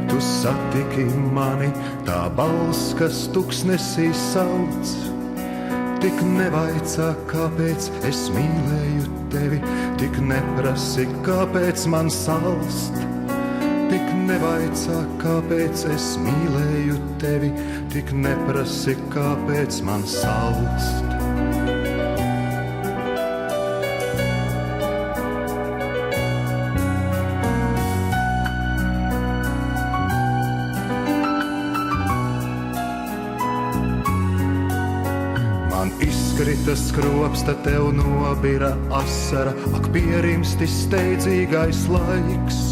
tu satiki mani, tā balss, kas tuksnesī sauc. Tik nevaicā, kāpēc es mīlēju tevi, tik neprasi, kāpēc man salst. Tik nevaicā, kāpēc es mīlēju tevi, tik neprasi, kāpēc man salst. Man izkrita skropsta, tev nobira asara, ak pierimsti steidzīgais laiks.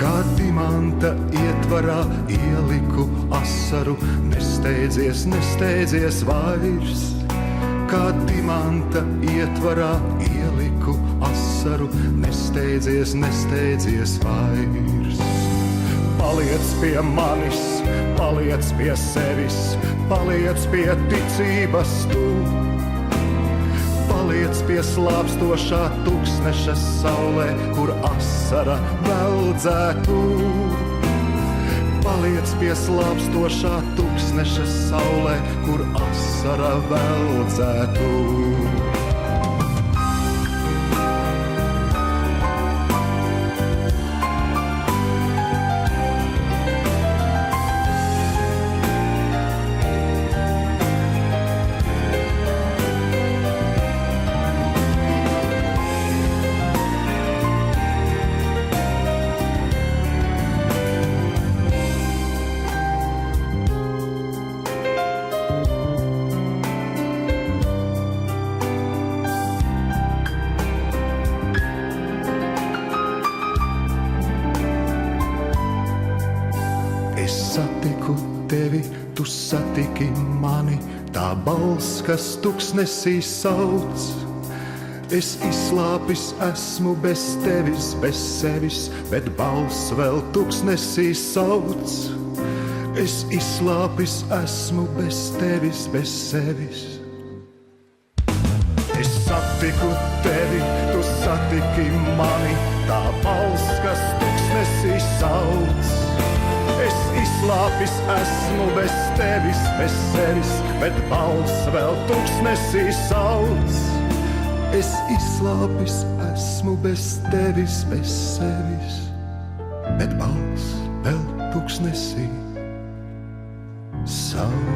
Kā dimanta ietvarā ieliku asaru, nesteidzies, nesteidzies vairs. Kā dimanta ietvarā ieliku asaru, nesteidzies, nesteidzies vairs. Paliec pie manis, paliec pie sevis, paliec pie ticības tu. Paliec pie slāpstošā tuksneša saulē, kur asara veldzētu. Paliec pie slāpstošā tuksneša saulē, kur asara veldzētu. Es satiku tevi, tu satiki mani, tā balss, kas tuksnesī sauc. Es izslāpis esmu bez tevis, bez sevis, bet balss vēl tuksnesī sauc. Es izslāpis esmu bez tevis, bez sevis. Es satiku tevi, tu satiki mani, tā balss, kas tuksnesī sauc. Es izslāpis esmu bez tevis, bez sevis, bet balss vēl tuksnesī sauc. Es izslāpis esmu bez tevis, bez sevis, bet balss vēl tuksnesī sauc.